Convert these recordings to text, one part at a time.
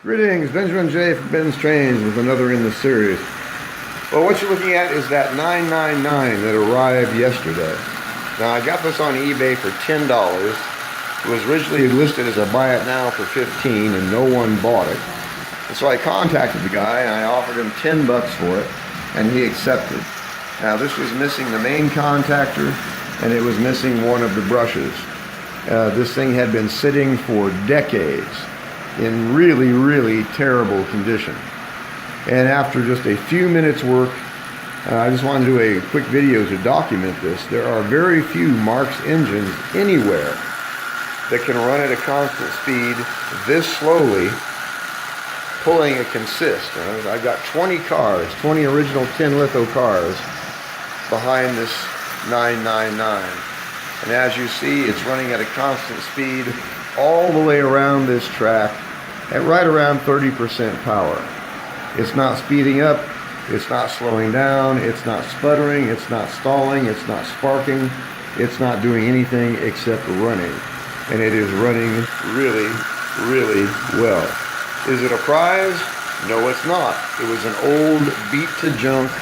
Greetings, Benjamin J. from BENZTRAINZ with another in the series. Well, what you're looking at is that 999 that arrived yesterday. Now, I got this on eBay for $10. It was originally listed as a buy it now for $15 and no one bought it. And so I contacted the guy and I offered him $10 for it and he accepted. Now, this was missing the main contactor and it was missing one of the brushes. This thing had been sitting for decades in really terrible condition. And after just a few minutes work, I just wanted to do a quick video to document this. There are very few Marx engines anywhere that can run at a constant speed this slowly, pulling a consist. I've got 20 cars, 20 original tin litho cars behind this 999. And as you see, it's running at a constant speed all the way around this track at right around 30% power. It's not speeding up, it's not slowing down, it's not sputtering, it's not stalling, it's not sparking, it's not doing anything except running. And it is running really well. Is it a prize? No, it's not. It was an old beat to junk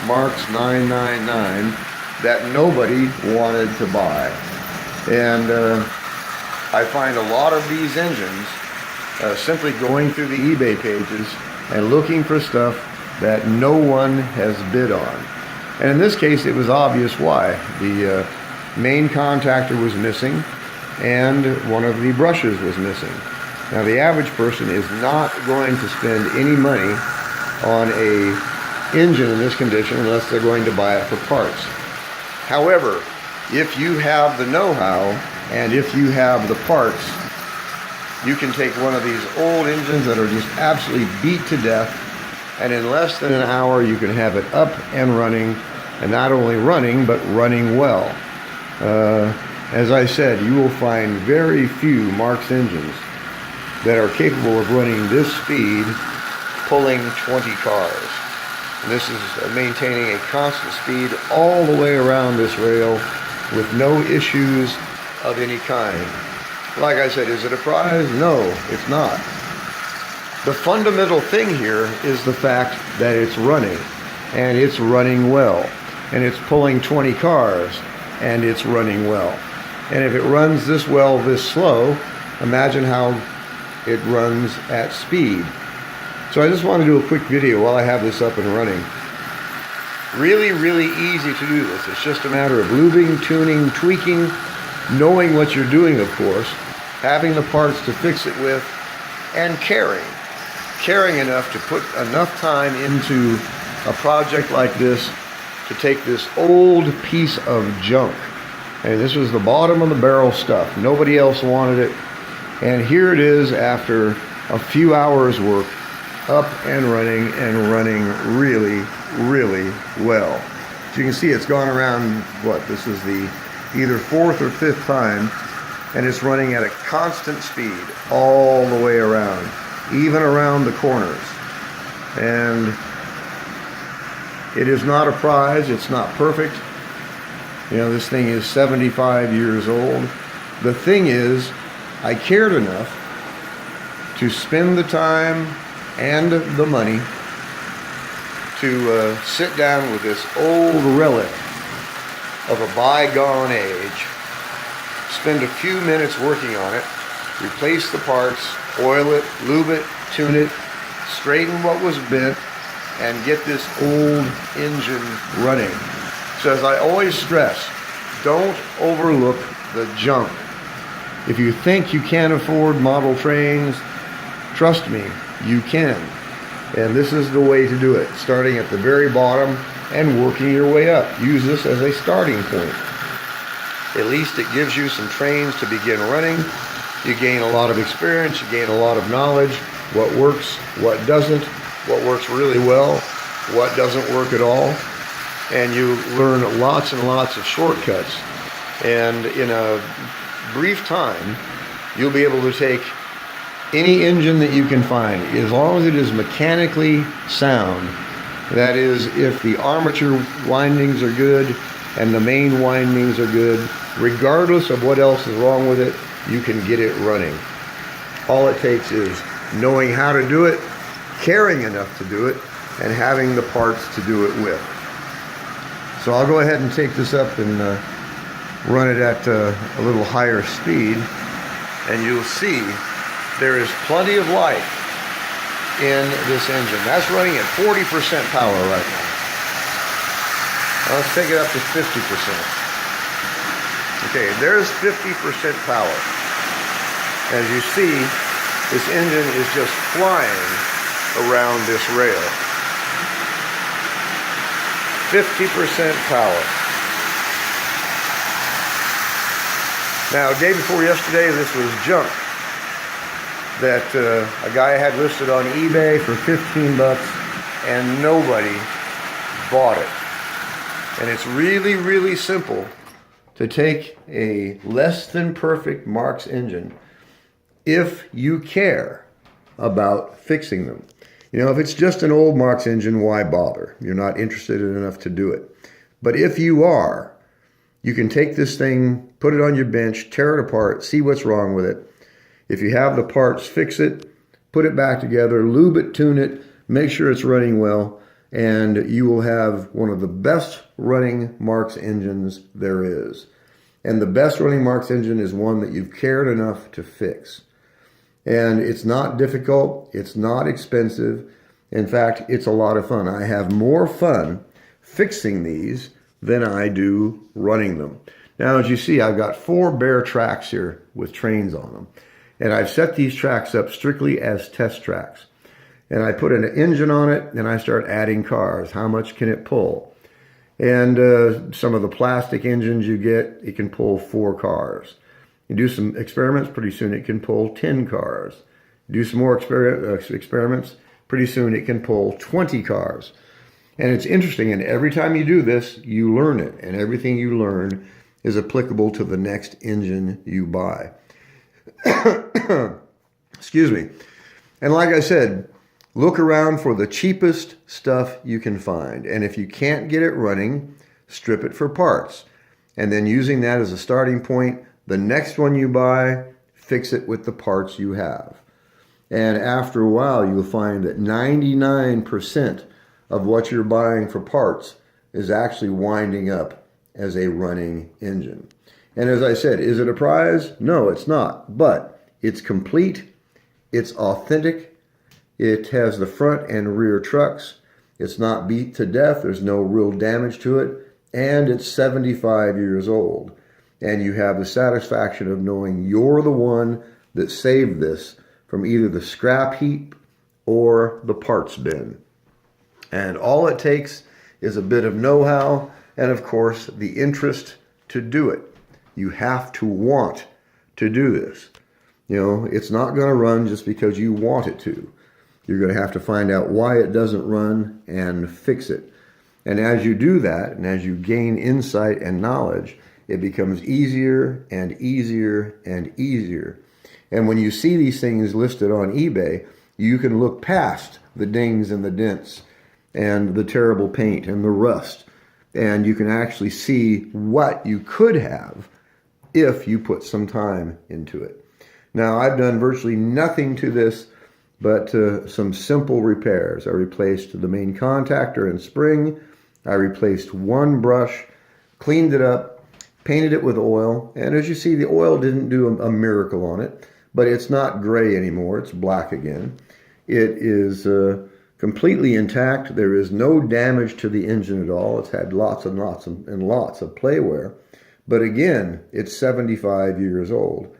Marx 999 that nobody wanted to buy. And I find a lot of these engines simply going through the eBay pages and looking for stuff that no one has bid on. And in this case, it was obvious why. The main contactor was missing and one of the brushes was missing. Now, the average person is not going to spend any money on a engine in this condition unless they're going to buy it for parts. However, if you have the know-how and if you have the parts, you can take one of these old engines that are just absolutely beat to death, and in less than an hour you can have it up and running, and not only running, but running well. As I said, you will find very few Marx engines that are capable of running this speed, pulling 20 cars. And this is maintaining a constant speed all the way around this rail with no issues of any kind. Like I said, is it a prize? No, it's not. The fundamental thing here is the fact that it's running, and it's running well, and it's pulling 20 cars, and it's running well. And if it runs this well, this slow, imagine how it runs at speed. So I just want to do a quick video while I have this up and running. Really easy to do this. It's just a matter of lubing, tuning, tweaking, knowing what you're doing, of course, having the parts to fix it with, and caring enough to put enough time into a project like this to take this old piece of junk. And this was the bottom of the barrel stuff. Nobody else wanted it. And here it is after a few hours work, up and running really well. As you can see, it's gone around, what, this is the either fourth or fifth time, and it's running at a constant speed all the way around, even around the corners. And it is not a prize, it's not perfect. You know, this thing is 75 years old. The thing is, I cared enough to spend the time and the money to sit down with this old relic of a bygone age, spend a few minutes working on it, replace the parts, oil it, lube it, tune it, straighten what was bent, and get this old engine running. So as I always stress, don't overlook the junk. If you think you can't afford model trains, trust me, you can. And this is the way to do it, starting at the very bottom and working your way up. Use this as a starting point. At least it gives you some trains to begin running. You gain a lot of experience, you gain a lot of knowledge, what works, what doesn't, what works really well, what doesn't work at all. And you learn lots and lots of shortcuts. And in a brief time, you'll be able to take any engine that you can find, as long as it is mechanically sound. That is, if the armature windings are good and the main windings are good, regardless of what else is wrong with it, you can get it running. All it takes is knowing how to do it, caring enough to do it, and having the parts to do it with. So I'll go ahead and take this up and run it at a little higher speed, and you'll see there is plenty of life in this engine. That's running at 40% power right now. Now let's take it up to 50%. Okay, there's 50% power. As you see, this engine is just flying around this rail. 50% power. Now, day before yesterday, this was junk that a guy had listed on eBay for 15 bucks, and nobody bought it. And it's really, really simple to take a less than perfect Marx engine if you care about fixing them. You know, if it's just an old Marx engine, why bother? You're not interested enough to do it. But if you are, you can take this thing, put it on your bench, tear it apart, see what's wrong with it. If you have the parts, fix it, put it back together, lube it, tune it, make sure it's running well, and you will have one of the best running Marx engines there is. And the best running Marx engine is one that you've cared enough to fix. And it's not difficult, it's not expensive. In fact, it's a lot of fun. I have more fun fixing these than I do running them. Now, as you see, I've got 4 bare tracks here with trains on them. And I've set these tracks up strictly as test tracks. And I put an engine on it, and I start adding cars. How much can it pull? And some of the plastic engines you get, it can pull 4 cars. You do some experiments, pretty soon it can pull 10 cars. Do some more experiments, pretty soon it can pull 20 cars. And it's interesting, and every time you do this, you learn it. And everything you learn is applicable to the next engine you buy. Excuse me. And like I said, look around for the cheapest stuff you can find. And if you can't get it running, strip it for parts. And then using that as a starting point, the next one you buy, fix it with the parts you have. And after a while, you'll find that 99% of what you're buying for parts is actually winding up as a running engine. And as I said, is it a prize? No, it's not. But it's complete, it's authentic, it has the front and rear trucks, it's not beat to death, there's no real damage to it, and it's 75 years old. And you have the satisfaction of knowing you're the one that saved this from either the scrap heap or the parts bin. And all it takes is a bit of know-how and, of course, the interest to do it. You have to want to do this. You know, it's not going to run just because you want it to. You're going to have to find out why it doesn't run and fix it. And as you do that, and as you gain insight and knowledge, it becomes easier and easier and easier. And when you see these things listed on eBay, you can look past the dings and the dents and the terrible paint and the rust. And you can actually see what you could have if you put some time into it. Now, I've done virtually nothing to this but some simple repairs. I replaced the main contactor and spring. I replaced one brush, cleaned it up, painted it with oil. And as you see, the oil didn't do a miracle on it, but it's not gray anymore. It's black again. It is completely intact. There is no damage to the engine at all. It's had lots and lots and lots of play wear. But again, it's 75 years old.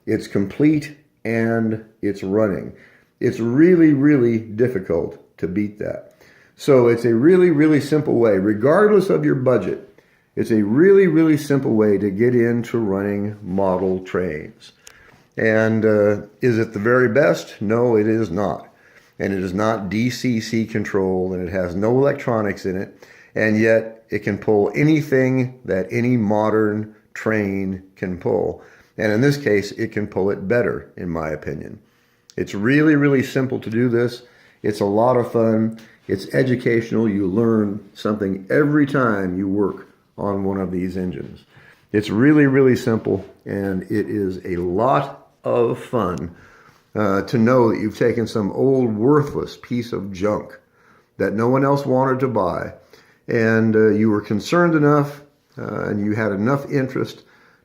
It's complete and it's running. It's really, really difficult to beat that. So it's a really, really simple way, regardless of your budget. It's a really, really simple way to get into running model trains. And is it the very best? No, it is not. And it is not DCC controlled, and it has no electronics in it. And yet it can pull anything that any modern train can pull. And in this case, it can pull it better, in my opinion. It's really, really simple to do this. It's a lot of fun. It's educational. You learn something every time you work on one of these engines. It's really, really simple, and it is a lot of fun to know that you've taken some old worthless piece of junk that no one else wanted to buy, and you were concerned enough and you had enough interest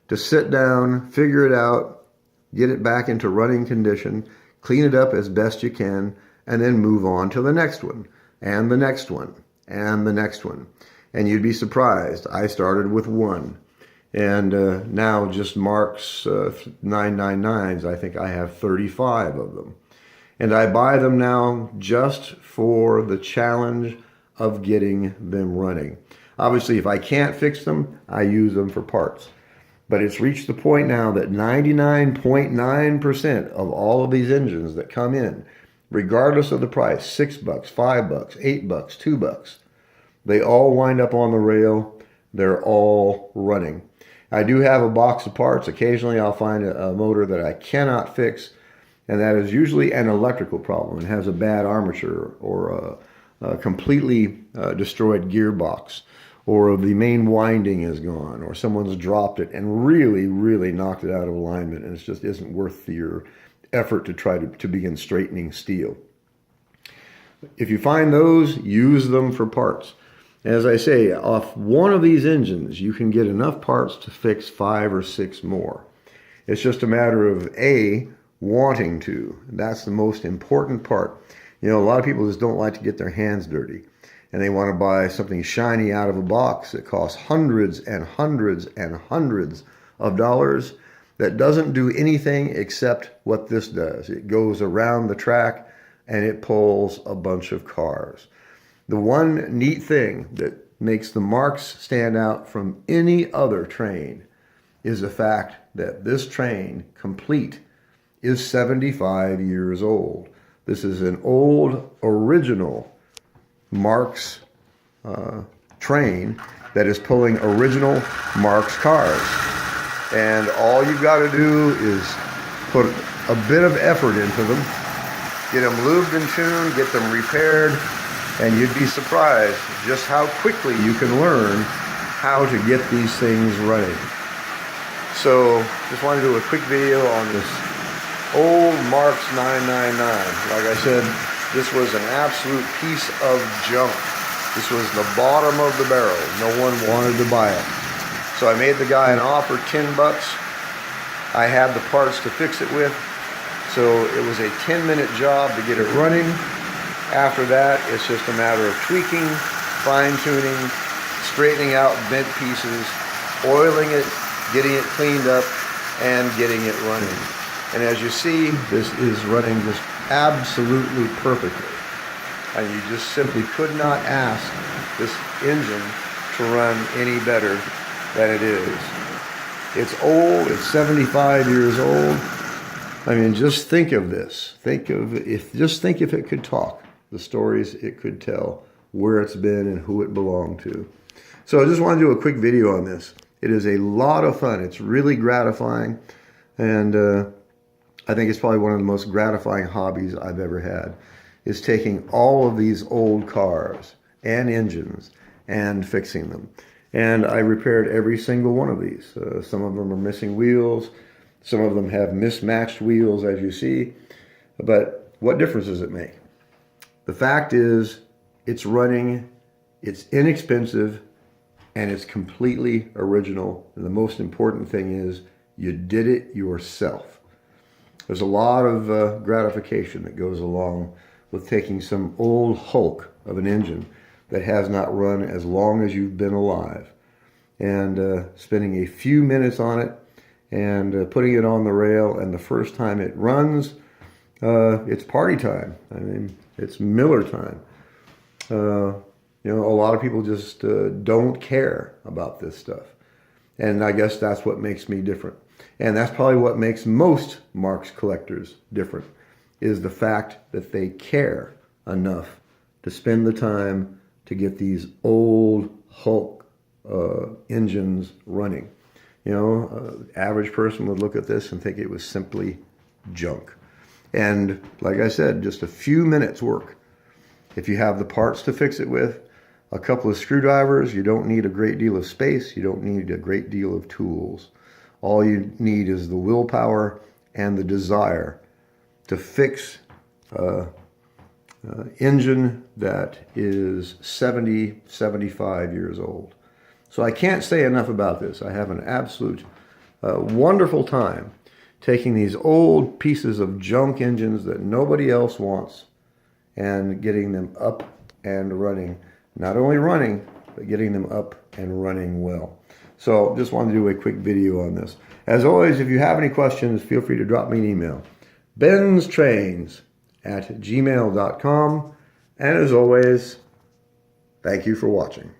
to sit down, figure it out, get it back into running condition, clean it up as best you can, and then move on to the next one, and the next one, and the next one. And you'd be surprised. I started with one. And now just Marx 999s, I think I have 35 of them. And I buy them now just for the challenge of getting them running. Obviously, if I can't fix them, I use them for parts. But it's reached the point now that 99.9% of all of these engines that come in, regardless of the price, $6, $5, $8, $2, they all wind up on the rail. They're all running. I do have a box of parts. Occasionally I'll find a motor that I cannot fix, and that is usually an electrical problem. It has a bad armature or a completely destroyed gearbox, or the main winding is gone, or someone's dropped it and really, really knocked it out of alignment, and it just isn't worth your effort to try to begin straightening steel. If you find those, use them for parts. As I say, off one of these engines, you can get enough parts to fix 5 or 6 more. It's just a matter of wanting to. That's the most important part. You know, a lot of people just don't like to get their hands dirty, and they want to buy something shiny out of a box that costs hundreds and hundreds and hundreds of dollars that doesn't do anything except what this does. It goes around the track and it pulls a bunch of cars. The one neat thing that makes the Marx stand out from any other train is the fact that this train, complete, is 75 years old. This is an old, original Marx train that is pulling original Marx cars. And all you've got to do is put a bit of effort into them, get them lubed and tuned, get them repaired, and you'd be surprised just how quickly you can learn how to get these things running. So just wanted to do a quick video on this old Marx 999. Like I said, this was an absolute piece of junk. This was the bottom of the barrel. No one wanted to buy it. So I made the guy an offer, $10. I had the parts to fix it with. So it was a 10-minute job to get it running. After that, it's just a matter of tweaking, fine-tuning, straightening out bent pieces, oiling it, getting it cleaned up, and getting it running. And as you see, this is running just absolutely perfectly. And you just simply could not ask this engine to run any better than it is. It's old, it's 75 years old. I mean, just think of this. Think if it could talk, the stories it could tell, where it's been and who it belonged to. So I just want to do a quick video on this. It is a lot of fun. It's really gratifying, and I think it's probably one of the most gratifying hobbies I've ever had, is taking all of these old cars and engines and fixing them. And I repaired every single one of these. Some of them are missing wheels. Some of them have mismatched wheels, as you see. But what difference does it make? The fact is, it's running, it's inexpensive, and it's completely original. And the most important thing is, you did it yourself. There's a lot of gratification that goes along with taking some old hulk of an engine that has not run as long as you've been alive, and spending a few minutes on it and putting it on the rail, and the first time it runs, it's party time. I mean, it's Miller time. You know, a lot of people just don't care about this stuff. And I guess that's what makes me different. And that's probably what makes most Marx collectors different, is the fact that they care enough to spend the time to get these old hulk engines running. You know, average person would look at this and think it was simply junk. And like I said, just a few minutes work. If you have the parts to fix it with, a couple of screwdrivers, you don't need a great deal of space, you don't need a great deal of tools. All you need is the willpower and the desire to fix engine that is 70, 75 years old. So I can't say enough about this. I have an absolute wonderful time taking these old pieces of junk engines that nobody else wants and getting them up and running. Not only running, but getting them up and running well. So just wanted to do a quick video on this. As always, if you have any questions, feel free to drop me an email. BENZTRAINZ@gmail.com. And as always, thank you for watching.